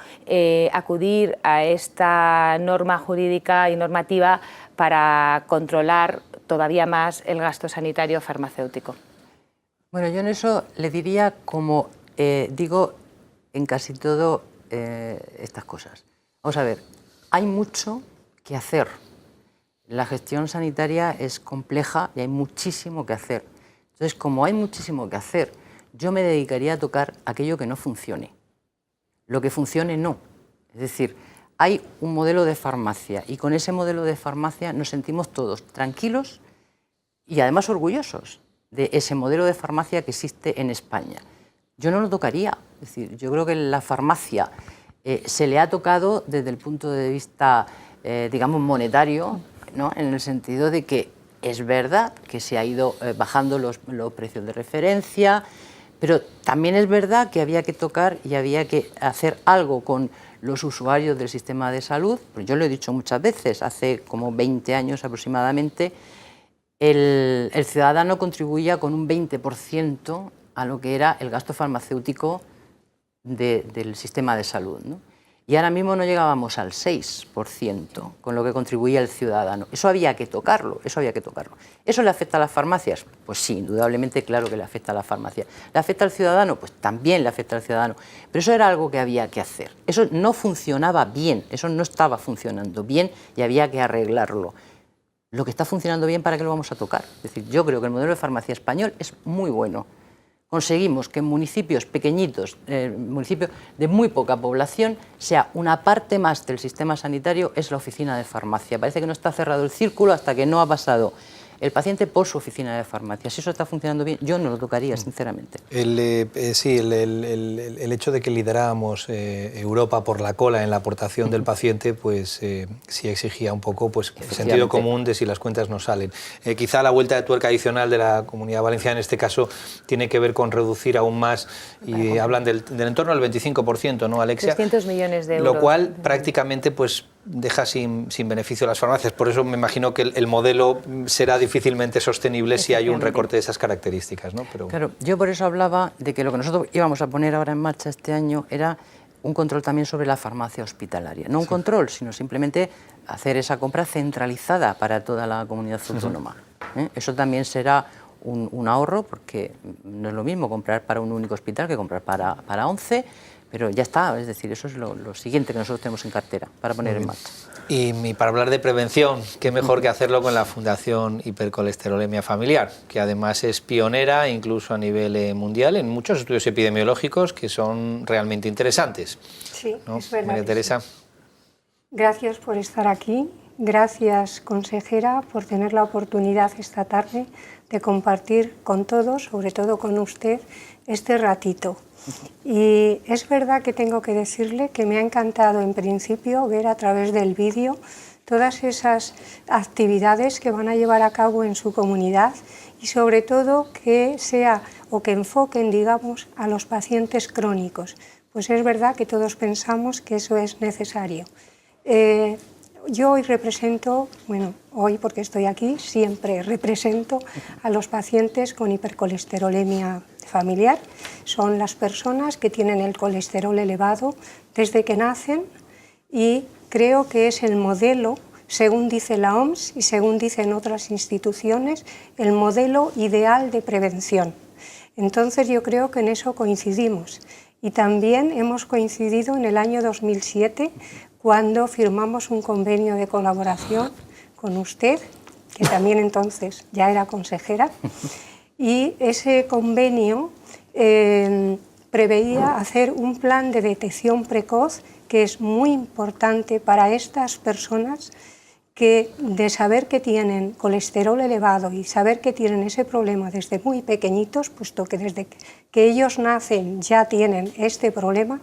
acudir a esta norma jurídica y normativa para controlar todavía más el gasto sanitario farmacéutico. Bueno, yo en eso le diría, como digo en casi todo estas cosas. Vamos a ver. Hay mucho que hacer. La gestión sanitaria es compleja y hay muchísimo que hacer. Entonces, como hay muchísimo que hacer, yo me dedicaría a tocar aquello que no funcione. Lo que funcione, no. Es decir, hay un modelo de farmacia y con ese modelo de farmacia nos sentimos todos tranquilos y además orgullosos de ese modelo de farmacia que existe en España. Yo no lo tocaría. Es decir, yo creo que la farmacia se le ha tocado desde el punto de vista, digamos, monetario, ¿no?, en el sentido de que es verdad que se ha ido bajando los precios de referencia, pero también es verdad que había que tocar y había que hacer algo con los usuarios del sistema de salud. Pues yo lo he dicho muchas veces, hace como 20 años aproximadamente, el ciudadano contribuía con un 20% a lo que era el gasto farmacéutico del sistema de salud, ¿no? Y ahora mismo no llegábamos al 6% con lo que contribuía el ciudadano. Eso había que tocarlo, eso había que tocarlo. ¿Eso le afecta a las farmacias? Pues sí, indudablemente, claro que le afecta a las farmacias. ¿Le afecta al ciudadano? Pues también le afecta al ciudadano. Pero eso era algo que había que hacer. Eso no funcionaba bien, eso no estaba funcionando bien y había que arreglarlo. Lo que está funcionando bien, ¿para qué lo vamos a tocar? Es decir, yo creo que el modelo de farmacia español es muy bueno. Conseguimos que en municipios pequeñitos, municipios de muy poca población, sea una parte más del sistema sanitario, es la oficina de farmacia. Parece que no está cerrado el círculo hasta que no ha pasado el paciente por su oficina de farmacia. Si eso está funcionando bien, yo no lo tocaría, sinceramente. Sí, el hecho de que lideráramos Europa por la cola en la aportación del paciente, pues sí exigía un poco pues, el sentido común de si las cuentas no salen. Quizá la vuelta de tuerca adicional de la Comunidad Valenciana, en este caso, tiene que ver con reducir aún más, y hablan del entorno del 25%, ¿no, Alexia? 300 millones de euros. Lo cual prácticamente pues, deja sin beneficio a las farmacias. Por eso me imagino que el modelo será difícilmente sostenible si hay un recorte de esas características, ¿no? Pero... Claro, yo por eso hablaba de que lo que nosotros íbamos a poner ahora en marcha este año era un control también sobre la farmacia hospitalaria. No un control, sino simplemente hacer esa compra centralizada para toda la comunidad autónoma. Eso también será un ahorro, porque no es lo mismo comprar para un único hospital que comprar para 11, pero ya está, es decir, eso es lo siguiente que nosotros tenemos en cartera para poner en marcha. Y para hablar de prevención, qué mejor que hacerlo con la Fundación Hipercolesterolemia Familiar, que además es pionera incluso a nivel mundial en muchos estudios epidemiológicos que son realmente interesantes. Sí, ¿no? es verdad. María Teresa. Gracias por estar aquí, gracias consejera por tener la oportunidad esta tarde de compartir con todos, sobre todo con usted, este ratito. Y es verdad que tengo que decirle que me ha encantado en principio ver a través del vídeo todas esas actividades que van a llevar a cabo en su comunidad y sobre todo que sea o que enfoquen, digamos, a los pacientes crónicos. Pues es verdad que todos pensamos que eso es necesario. Yo hoy represento, bueno, hoy porque estoy aquí, siempre represento a los pacientes con hipercolesterolemia familiar. Son las personas que tienen el colesterol elevado desde que nacen y creo que es el modelo, según dice la OMS y según dicen otras instituciones, el modelo ideal de prevención. Entonces yo creo que en eso coincidimos. Y también hemos coincidido en el año 2007 cuando firmamos un convenio de colaboración con usted, que también entonces ya era consejera, y ese convenio preveía hacer un plan de detección precoz que es muy importante para estas personas que de saber que tienen colesterol elevado y saber que tienen ese problema desde muy pequeñitos, puesto que desde que ellos nacen ya tienen este problema,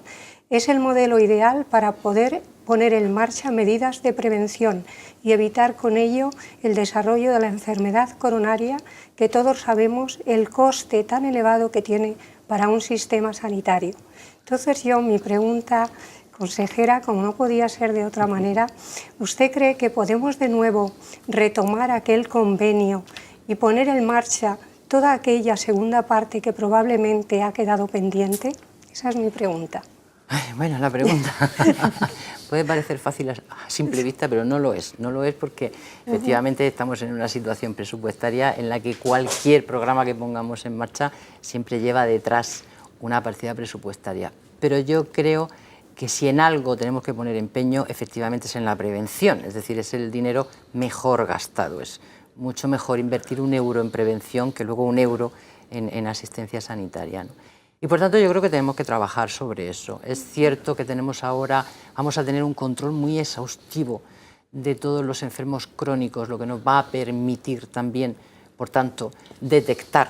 es el modelo ideal para poder poner en marcha medidas de prevención y evitar con ello el desarrollo de la enfermedad coronaria, que todos sabemos el coste tan elevado que tiene para un sistema sanitario. Entonces mi pregunta, consejera, como no podía ser de otra manera, ¿usted cree que podemos de nuevo retomar aquel convenio y poner en marcha toda aquella segunda parte que probablemente ha quedado pendiente? Esa es mi pregunta. Bueno, la pregunta puede parecer fácil a simple vista, pero no lo es. No lo es porque efectivamente estamos en una situación presupuestaria en la que cualquier programa que pongamos en marcha siempre lleva detrás una partida presupuestaria. Pero yo creo que si en algo tenemos que poner empeño, efectivamente es en la prevención, es decir, es el dinero mejor gastado. Es mucho mejor invertir un euro en prevención que luego un euro en asistencia sanitaria, ¿no? Y por tanto yo creo que tenemos que trabajar sobre eso. Es cierto que vamos a tener un control muy exhaustivo de todos los enfermos crónicos, lo que nos va a permitir también, por tanto, detectar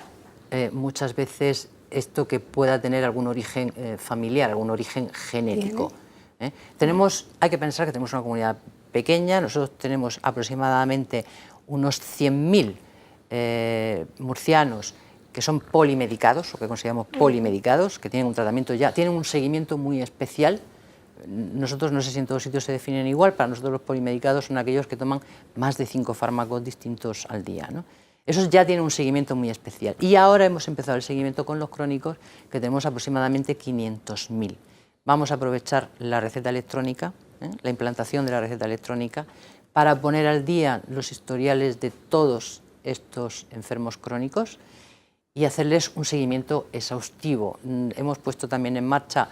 muchas veces esto que pueda tener algún origen familiar, algún origen genético. Hay que pensar que tenemos una comunidad pequeña, nosotros tenemos aproximadamente unos 100.000 murcianos que son polimedicados, o que consideramos polimedicados, que tienen un tratamiento ya, tienen un seguimiento muy especial. Nosotros, no sé si en todos sitios se definen igual, para nosotros los polimedicados son aquellos que toman más de 5 fármacos distintos al día, ¿no? Esos ya tienen un seguimiento muy especial. Y ahora hemos empezado el seguimiento con los crónicos, que tenemos aproximadamente 500.000. Vamos a aprovechar la receta electrónica, la implantación de la receta electrónica, para poner al día los historiales de todos estos enfermos crónicos y hacerles un seguimiento exhaustivo. Hemos puesto también en marcha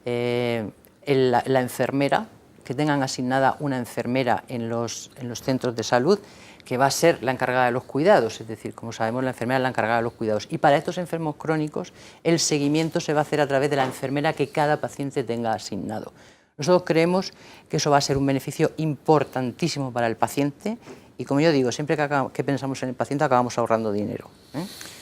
la enfermera, que tengan asignada una enfermera en los centros de salud, que va a ser la encargada de los cuidados, es decir, como sabemos, la enfermera es la encargada de los cuidados. Y para estos enfermos crónicos, el seguimiento se va a hacer a través de la enfermera que cada paciente tenga asignado. Nosotros creemos que eso va a ser un beneficio importantísimo para el paciente y, como yo digo, siempre que pensamos en el paciente acabamos ahorrando dinero.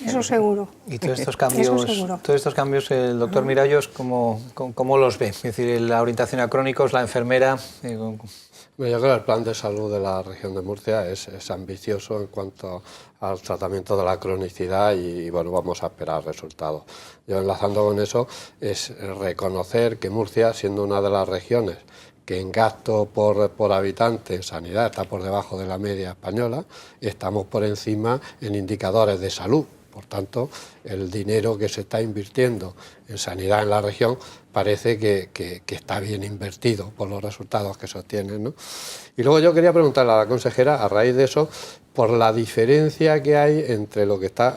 Eso seguro. Y todos estos cambios, el doctor Mirallos, ¿cómo los ve? Es decir, la orientación a crónicos, la enfermera. Yo creo que el plan de salud de la región de Murcia es ambicioso en cuanto al tratamiento de la cronicidad y bueno, vamos a esperar resultados. Yo, enlazando con eso, es reconocer que Murcia, siendo una de las regiones que en gasto por habitante en sanidad está por debajo de la media española, estamos por encima en indicadores de salud, Por tanto, el dinero que se está invirtiendo en sanidad en la región parece que está bien invertido por los resultados que se obtienen, ¿no? Y luego yo quería preguntarle a la consejera, a raíz de eso, por la diferencia que hay entre lo que está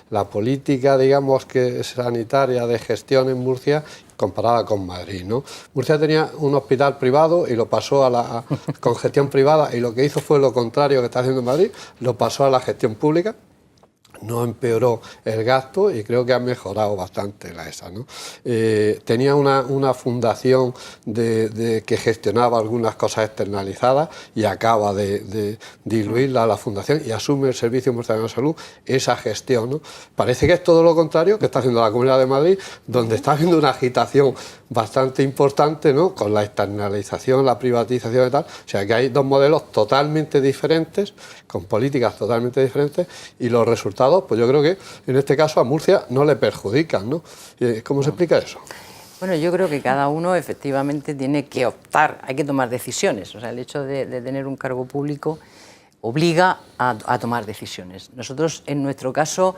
la política, digamos, que sanitaria de gestión en Murcia comparada con Madrid, ¿no? Murcia tenía un hospital privado y lo pasó con gestión privada, y lo que hizo fue lo contrario que está haciendo Madrid, lo pasó a la gestión pública. No empeoró el gasto y creo que ha mejorado bastante la ESA, ¿no? Tenía una fundación que gestionaba algunas cosas externalizadas y acaba de diluirla la fundación y asume el Servicio Murciano de Salud esa gestión, ¿no? Parece que es todo lo contrario que está haciendo la Comunidad de Madrid, donde está habiendo una agitación bastante importante, ¿no? Con la externalización, la privatización y tal. O sea que hay dos modelos totalmente diferentes, con políticas totalmente diferentes, y los resultados, pues yo creo que en este caso a Murcia no le perjudican, ¿no? ¿Cómo se explica eso? Bueno, yo creo que cada uno efectivamente tiene que optar, hay que tomar decisiones. O sea, el hecho de tener un cargo público obliga a tomar decisiones. Nosotros, en nuestro caso,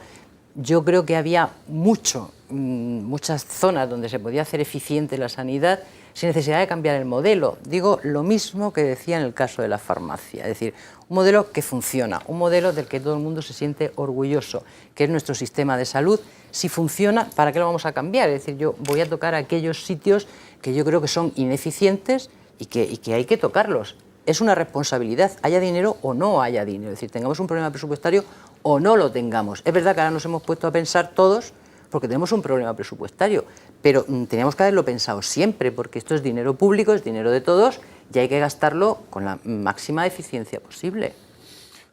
yo creo que había muchas zonas donde se podía hacer eficiente la sanidad sin necesidad de cambiar el modelo. Digo lo mismo que decía en el caso de la farmacia, es decir, un modelo que funciona, un modelo del que todo el mundo se siente orgulloso, que es nuestro sistema de salud. Si funciona, ¿para qué lo vamos a cambiar? Es decir, yo voy a tocar aquellos sitios que yo creo que son ineficientes y que hay que tocarlos. Es una responsabilidad, haya dinero o no haya dinero, es decir, tengamos un problema presupuestario o no lo tengamos. Es verdad que ahora nos hemos puesto a pensar todos porque tenemos un problema presupuestario, pero teníamos que haberlo pensado siempre, porque esto es dinero público, es dinero de todos y hay que gastarlo con la máxima eficiencia posible.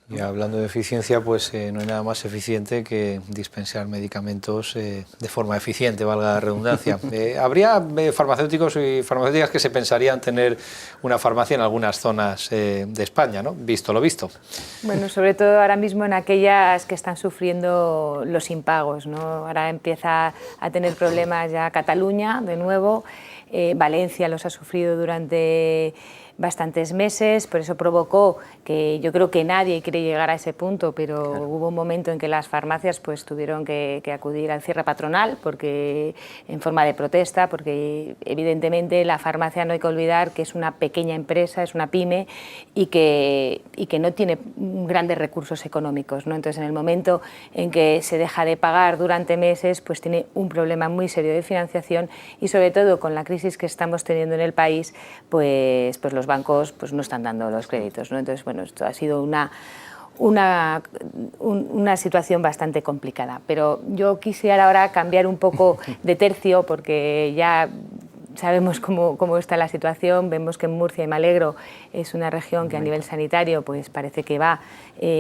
Y hablando de eficiencia, pues no hay nada más eficiente que dispensar medicamentos de forma eficiente, valga la redundancia. ¿Habría farmacéuticos y farmacéuticas que se pensarían tener una farmacia en algunas zonas de España, ¿no? Visto lo visto. Bueno, sobre todo ahora mismo en aquellas que están sufriendo los impagos, ¿no? Ahora empieza a tener problemas ya Cataluña, de nuevo. Valencia los ha sufrido durante bastantes meses, por eso provocó que yo creo que nadie quiere llegar a ese punto, pero claro, hubo un momento en que las farmacias pues tuvieron que acudir al cierre patronal porque en forma de protesta, porque evidentemente la farmacia no hay que olvidar que es una pequeña empresa, es una pyme y que no tiene grandes recursos económicos, ¿no? Entonces, en el momento en que se deja de pagar durante meses, pues tiene un problema muy serio de financiación y sobre todo con la crisis que estamos teniendo en el país, pues los bancos pues no están dando los créditos, ¿no? Entonces, bueno, esto ha sido una situación bastante complicada. Pero yo quisiera ahora cambiar un poco de tercio porque ya sabemos cómo está la situación, vemos que en Murcia, y me alegro, es una región que a nivel sanitario pues parece que va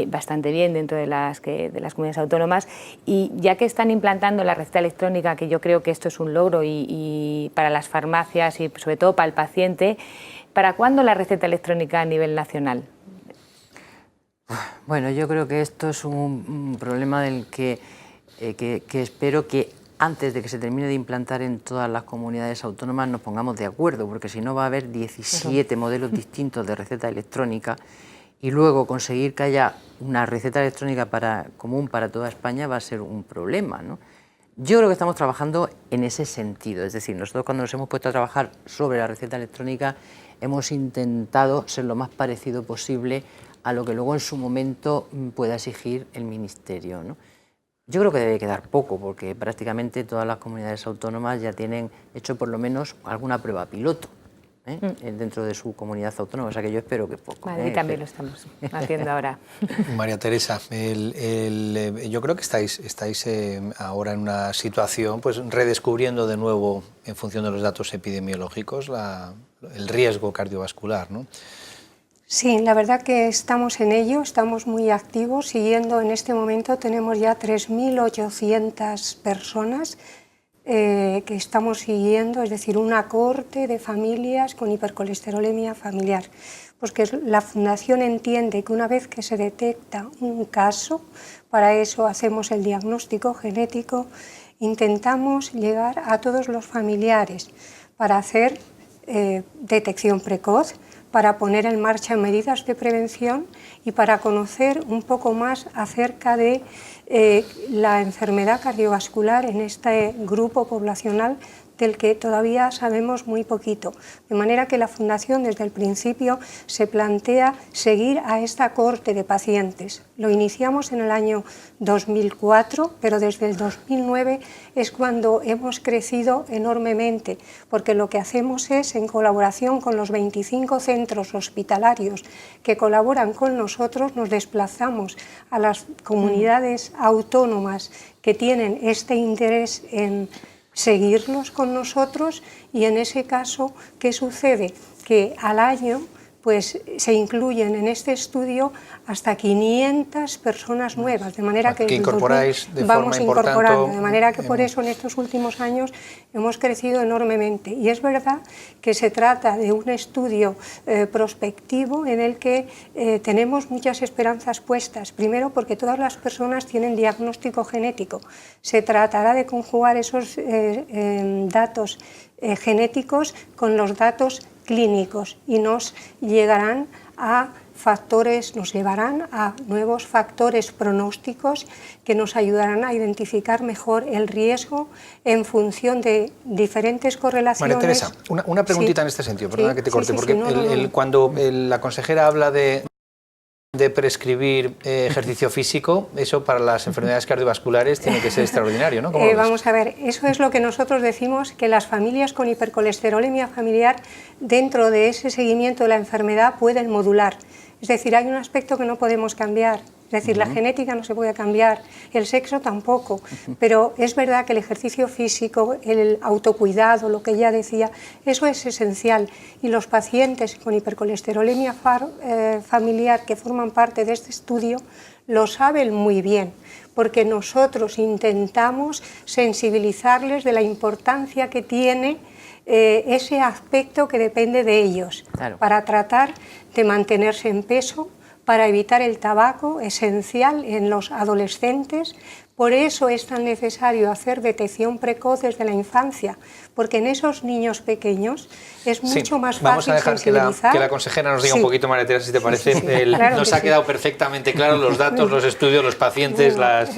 bastante bien dentro de las comunidades autónomas, y ya que están implantando la receta electrónica, que yo creo que esto es un logro y para las farmacias y sobre todo para el paciente, ¿para cuándo la receta electrónica a nivel nacional? Bueno, yo creo que esto es un problema del que espero que antes de que se termine de implantar en todas las comunidades autónomas nos pongamos de acuerdo, porque si no va a haber 17 modelos distintos de receta electrónica y luego conseguir que haya una receta electrónica común para toda España va a ser un problema, ¿no? Yo creo que estamos trabajando en ese sentido, es decir, nosotros cuando nos hemos puesto a trabajar sobre la receta electrónica hemos intentado ser lo más parecido posible a lo que luego en su momento pueda exigir el Ministerio, ¿no? Yo creo que debe quedar poco, porque prácticamente todas las comunidades autónomas ya tienen hecho por lo menos alguna prueba piloto dentro de su comunidad autónoma, o sea que yo espero que poco. Madrid también lo estamos haciendo ahora. María Teresa, yo creo que estáis ahora en una situación, pues redescubriendo de nuevo, en función de los datos epidemiológicos, el riesgo cardiovascular, ¿no? Sí, la verdad que estamos en ello, estamos muy activos, siguiendo en este momento tenemos ya 3.800 personas que estamos siguiendo, es decir, una cohorte de familias con hipercolesterolemia familiar. Pues que la Fundación entiende que una vez que se detecta un caso, para eso hacemos el diagnóstico genético, intentamos llegar a todos los familiares para hacer detección precoz, para poner en marcha medidas de prevención y para conocer un poco más acerca de la enfermedad cardiovascular en este grupo poblacional del que todavía sabemos muy poquito. De manera que la Fundación desde el principio se plantea seguir a esta cohorte de pacientes. Lo iniciamos en el año 2004, pero desde el 2009 es cuando hemos crecido enormemente, porque lo que hacemos es, en colaboración con los 25 centros hospitalarios que colaboran con nosotros, nos desplazamos a las comunidades autónomas que tienen este interés en seguirnos con nosotros, y en ese caso, ¿qué sucede? Que al año pues se incluyen en este estudio hasta 500 personas nuevas, de manera que incorporáis de vamos forma incorporando, de manera que por eso en estos últimos años hemos crecido enormemente. Y es verdad que se trata de un estudio prospectivo en el que tenemos muchas esperanzas puestas. Primero, porque todas las personas tienen diagnóstico genético. Se tratará de conjugar esos datos genéticos con los datos clínicos y nos llevarán a nuevos factores pronósticos que nos ayudarán a identificar mejor el riesgo en función de diferentes correlaciones. María Teresa, una preguntita en este sentido, perdona que te corte, porque cuando la consejera habla de prescribir ejercicio físico, eso para las enfermedades cardiovasculares tiene que ser extraordinario, ¿no? Vamos a ver, eso es lo que nosotros decimos, que las familias con hipercolesterolemia familiar, dentro de ese seguimiento de la enfermedad, pueden modular. Es decir, hay un aspecto que no podemos cambiar. Es decir, la genética no se puede cambiar, el sexo tampoco, pero es verdad que el ejercicio físico, el autocuidado, lo que ella decía, eso es esencial. Y los pacientes con hipercolesterolemia familiar que forman parte de este estudio lo saben muy bien, porque nosotros intentamos sensibilizarles de la importancia que tiene ese aspecto que depende de ellos, claro, para tratar de mantenerse en peso, para evitar el tabaco, esencial en los adolescentes. Por eso es tan necesario hacer detección precoz desde la infancia, porque en esos niños pequeños es mucho más fácil sensibilizar. Vamos a dejar que la consejera nos diga un poquito, María Teresa, si te parece. Claro, nos ha quedado perfectamente claro los datos, los estudios, los pacientes, las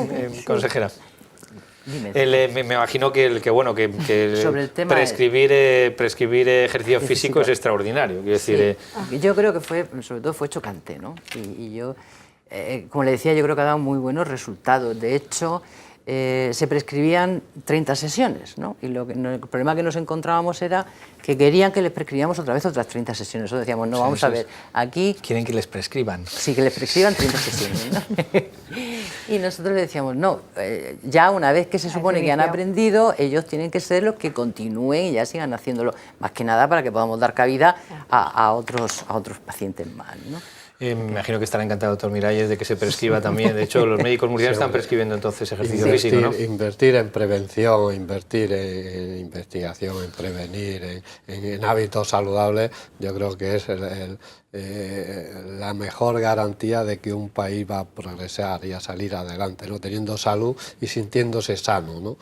consejeras. Me imagino que sobre el tema prescribir ejercicio físico es extraordinario. Quiero decir, yo creo que sobre todo fue chocante, ¿no? Y yo, como le decía, yo creo que ha dado muy buenos resultados. De hecho, se prescribían 30 sesiones, ¿no? Y el problema que nos encontrábamos era que querían que les prescribíamos otra vez otras 30 sesiones. Nosotros decíamos, no, vamos a ver, aquí... Quieren que les prescriban. Sí, que les prescriban 30 sesiones, ¿no? Y nosotros le decíamos, no, ya una vez que se supone que han aprendido, ellos tienen que ser los que continúen y ya sigan haciéndolo, más que nada para que podamos dar cabida a otros pacientes más, ¿no? Me imagino que estará encantado el doctor Miralles de que se prescriba también. De hecho, los médicos murcianos están prescribiendo entonces ejercicio físico, ¿no? Invertir en prevención, invertir en investigación, en prevenir, en hábitos saludables, yo creo que es la mejor garantía de que un país va a progresar y a salir adelante, ¿no? Teniendo salud y sintiéndose sano, ¿no?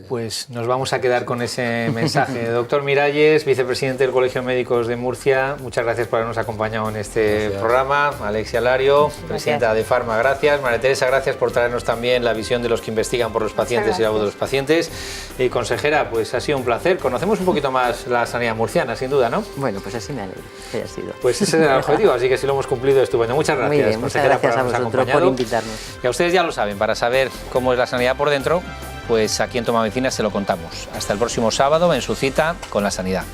Pues nos vamos a quedar con ese mensaje. Doctor Miralles, vicepresidente del Colegio de Médicos de Murcia, muchas gracias por habernos acompañado en este programa. Alexia Lario, presidenta de Pharma, gracias. María Teresa, gracias por traernos también la visión de los que investigan por los pacientes y la voz de los pacientes. Y consejera, pues ha sido un placer. Conocemos un poquito más la sanidad murciana, sin duda, ¿no? Bueno, pues así me alegro que haya sido. Pues ese era el objetivo, así que si lo hemos cumplido, estupendo. Muchas gracias, muy bien, consejera, muchas gracias por habernos acompañado. Por invitarnos. Y a ustedes ya lo saben, para saber cómo es la sanidad por dentro, pues aquí en Toma Medicina se lo contamos. Hasta el próximo sábado en su cita con la sanidad.